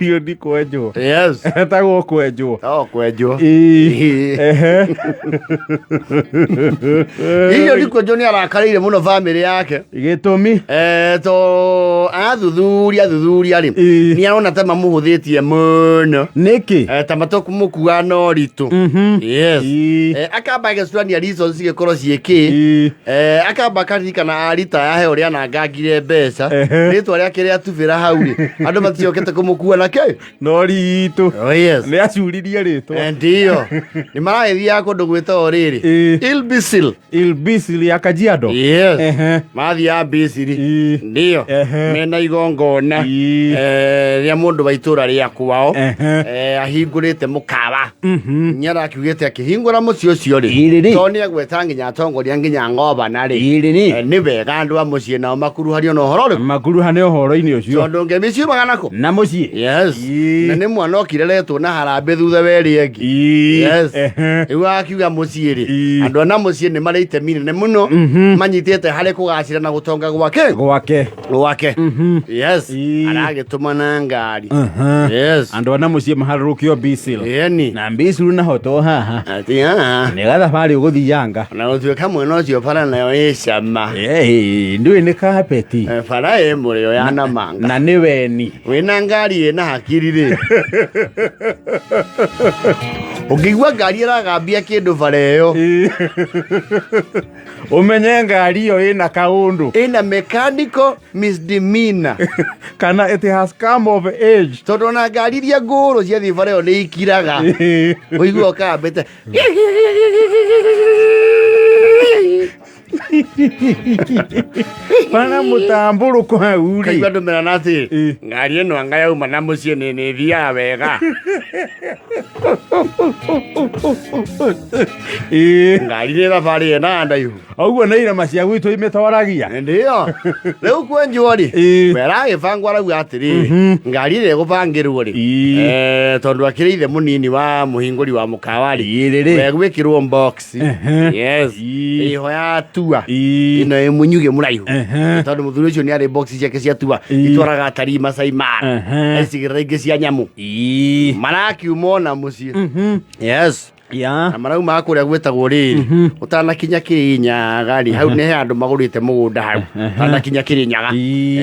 Iyo ni kwenjwo. Yes. Etagwo kwenjwo. Kwenjwo. Ehe. Iyo ni kwenjwo ni arakarire muno family yake. Gitumi. To athuthuria ri. Ni arona ta mamuhuthitie muno. Niki. Ta matukumukuwa no ritu. Yes. Akamba gecurania reasons cigekorwo ciiki. Akamba karirikana arita yahe uria nangangire mbeca. Ritwa riake ria tubira hau ri. Andu matiokete kumukuwa na ke. No ritu. Oh yes. Ni acuririe ritwa. Ndio. Ni maragithia kundu gwita riri. Ilbisil ya Kajiado. Yes. Mathi ya Bisiri. Ndio. Mena igongona. Ria mundu wa itura ria kwao. Ahingurite mukawa. Nyara akiugite akihingura muci ucio ri. To ni agweta nginya atongoria nginya ngoba na ri. Ni wega andu a muci nao makuruhario no horo ri. Makuruhane uhoro-ini ucio. Tondu ngemici maganako. Na muci. Yes. Na ni mwana okireretwo na harambe thutha weri engi. Yes. Iwa akiuga muci ri. Andu na muci ni marite minene muno manyitete hari kugacira na gutonga gwake. Yes. Aragituma na ngari. Yes. Andu na muci maharurukio Bisil. Yeni. Na Bisil na hoto haha. Ati haha. Ni gatha bari uguthiyanga. Na utuika mwena ucio bara nayo icama. Ndui ni kapeti. Bara murio ya namanga. Na ni weni. Wina ngari ina hakiri ri. Ungigwa ngari iragambia kindu bara iyo. Umenye ngari iyo ina kaundu. Ina mechanical misdemeanor. Kana it has come of age. Tondu na ngari iria nguru cia thi bara iyo ni ikiraga. Uigwa kambete. Pana mutamburu kwa uri. Kaigwa ndumira nati ngari ino anga yauma na mucie ni thia wega. Ngari ni thabari ena ndaihu. Auguo na irama cia gwitu imetwaragia. Ndio. Riu kwenjwo ri. Wera gibangwa rau atiri. Ngari ri gubangirwo ri. Tondu akiriithe munini wa muhinguri wa mukawari. Wegwikirwo box. Yes. Iho ya tua. Ino emunyuge muraihu. Tondu muthuri ucio ni ari box ciake cia tua. Itwaraga atari Masai Mara. Ecigirira ingi cia nyamu. Marakiuma na mucie. Yes. Na marau makuria gwetagwo riri utanakinya Kirinyaga ri hau ni he andu magurite mugunda hau utanakinya Kirinyaga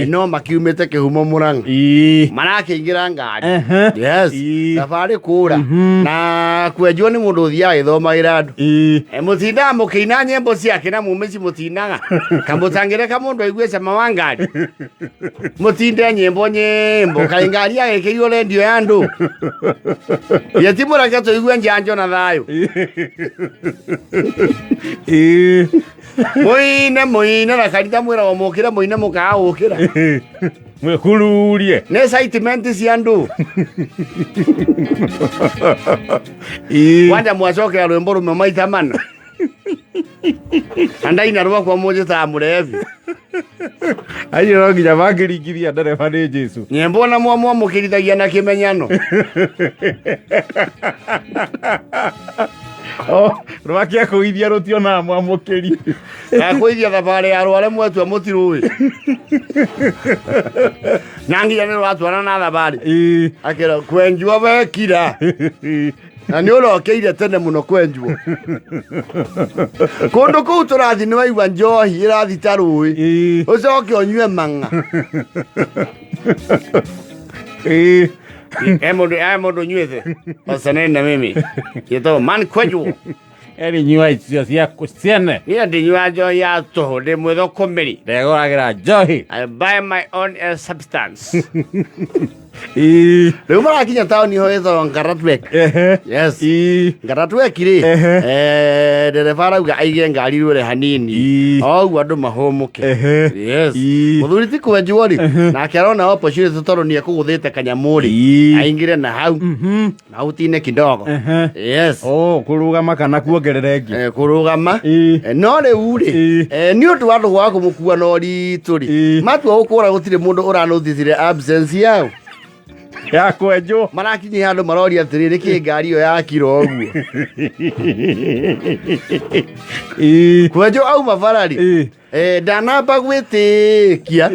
no makiumite Kihumo Murang'a marakingira ngari. Yes. Thabari kura na kwenjwo ni mundu uthia githomagira andu mutinda mukiina nyembo ciake na mumici mutinaga kamutangire kamundu aigue cama wa ngari mutinde nyembo kai ngari agekirio rendio ya andu yetimura gato igue njanjo na thayo. Muine na kanitha mwira wa mukira muine mukaa ukira mwekururie ne sentiment cia andu wanja mwacoke rwimbo rumwe maita mana andaina rwa kwa moja ta murevi ayo no nginya bangiringiria ndereba ni Jesu nyembo na mwa mukirithagia na kimenyano. Rwakia kuithia rutiona mwamukiri akuithia thabari ya rware mwetu mutiruwi nangia ni rwatwana na thabari akira kwenjwa wekira na ni urokeire tene muno kwenjwo kundu kuu turathi ni waigua njohi irathi tarui ucoke onyue mang'a Emodo nyuethe osanene na mimi yeto man kwenjwo eri nyua icio cia kuciene ni ndi nyua njohi ya toho ndi mwetho komeri ndegoragira njohi I buy my own substance. Leo marakinya taoni ho etho Ngaratwek. Yes. Ngaratwek ri. Dereva rauga aige ngari rure hanini. Ogu andu mahomuke. Yes. Muthuri ti kwenjwo ri. Na akirona opportunity toro ni akuguthite kanyamuri. Aingire na hau. Na utine kidogo. Yes. Kurugama kana kuongerera ingi. Kurugama. No riu ri. Ni undu wa andu gwa kumukua no ritu ri. Matua ukura gutire mundu uranuthithire absence yao. Ya kwenjwo marakinyi handu maroria atiriri ki ngari iyo yakiro oguo kwenjwo auma barari ndanamba gwitikia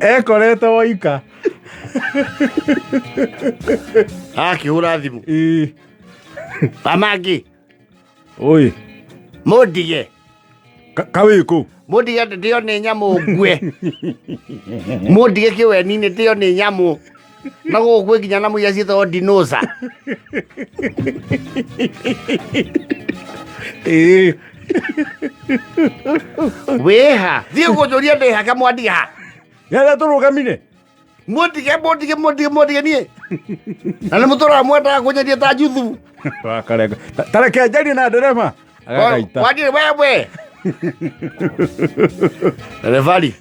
Ekoretwo oika. Akĩhũra thimũ. Pamangi. Oi. Mũndige. Kawĩkũ. Mũndige ndĩo nĩ nyamũ ngue. Mũndige kĩweni-inĩ ndĩo nĩ nyamũ. Na gũkũ nginya na mũiya ciĩtagwo dinosa. Wĩha. Thiĩ gũnjũria ndĩ ha kamwandi ha. Yala tũrũgamire. Mũndige niĩ. Na nĩ mũtũraga mwendaga kũnyendia ta juthu. Wakarega. Tareke njari na nderema. Agagaita. Wajire wewe. Revari.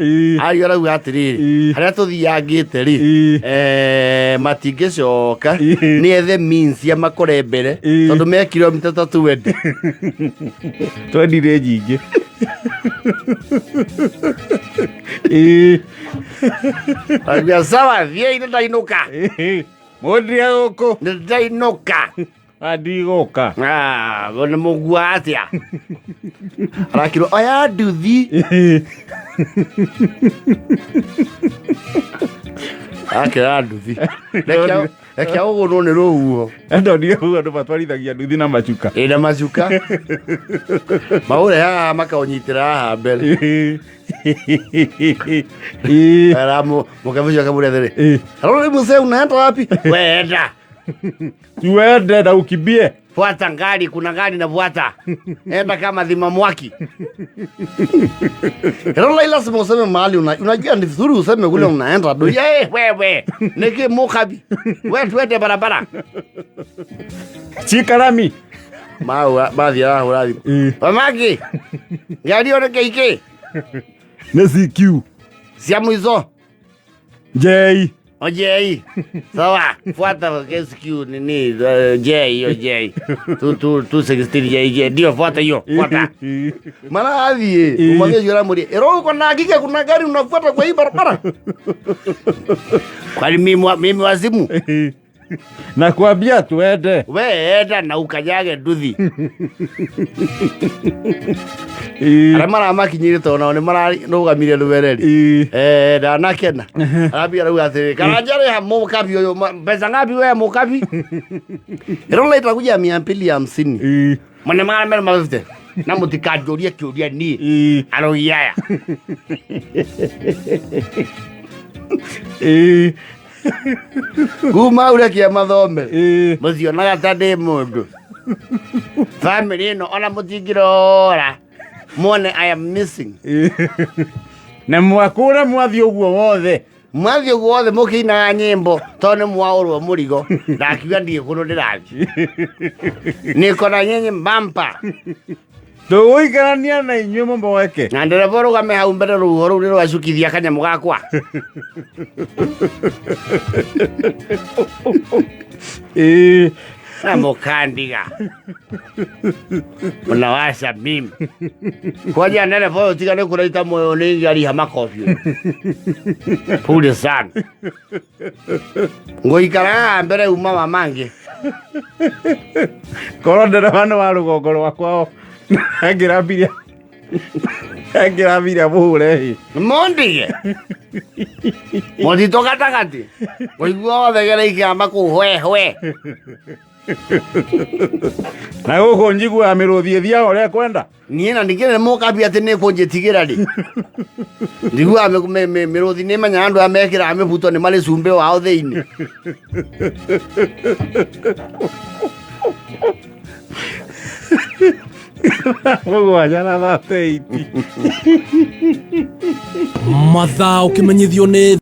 Ayo rau atiriri. Harĩa tũthiangĩte rĩ. Matingĩcoka. Nĩ ethe means ya makore mbere. Tondũ me kilomita 20. 20 rĩ nyingĩ. Agĩa sawa thiĩ nĩ ndainũka. Mũndige gũkũ. Nĩ ndainũka. Andigũka. Nĩ mũgua atĩa. Arakirwo oya nduthi. Akĩra nduthi. Reke ũgũrwo nĩ rũhuho. Ndonire huo andũ matwarithagia nduthi na macuka. Na macuka. Maũre haha makaũnyitĩra haha mbere. Mũkebe ũcio akamũria atĩrĩ. Halo mzee unaenda wapi? Wenda. Tuende na ukimbie. Fuata gari, kuna gari nafuata. Enda kama dhima mwaki. Hilo lazima useme mahali unajua ni vizuri useme kule unaenda. Wewe, niki mukabi. Wewe tuende barabara. Chikarami. Baadhi ya huradi. Pamaki. Gari oneke iki. NSQ. Siamu hizo. J. J. Sawa, fuata KSQ nini J. Tu 16 J. Ndio fuata hiyo, fuata. Maana adhi, umwambie yule muri. Ero uko na hakika kuna gari unafuata kwa hii barabara? Kwani mimi wazimu? Nakwambia tuende. Wewe enda na ukanyage nduthi. Aramara makinyire tona one mara rugamire rubereri. Ndanakena. Arabia rau atiri. Karajare ha mukabi uyu pesa ngapi wewe mukabi? Ero laita kuja 250. Mwana mara mera mafite. Na mutikajoria kioria ni. Aroyaya. Kuma ule kia mathome. Mucio na gatande mundu. Family no ona mutingirora. Mone I am missing. Na mwakura mwathi uguo wothe. Mwathi uguo wothe mukina nyimbo tone mwaurwo murigo. Ndakiwa ndie kuno ndirathi. Niko na nyenye mbampa. Tuguikarania na inyuĩ mũmboeke. Na ndereba rũgame hau mbere rũhuho rũu nĩrwacukithia kanyamũ gakwa. Na mũkandiga. Unawasha mimi. Kwaja ndereba ũyũ tiga nĩ kũraita muoyo nĩ ngari hamakobi. Pule sana. Ngũikara mbere uma mamangi. Korwo ndereba nĩ wa rũgongo rwakwa. Angĩrambiria mũhure. Mũndige. Mũthito gatagati. Ũigua wothe gere ikĩamba kũhwe. Na gũkũ njiguaga mĩrũthi ĩthiaga ũrĩa kwenda. Niĩ na ndikĩrĩ mũkabi atĩ nĩ kũnjĩtigĩra rĩ. Njiguaga mĩrũthi nĩmenyaga andũ aya mekĩraga mĩbuto nĩ marĩ cumbĩ wao thĩinĩ. Mũgwanja na 38. Mathaa ũkĩmenyithio nĩ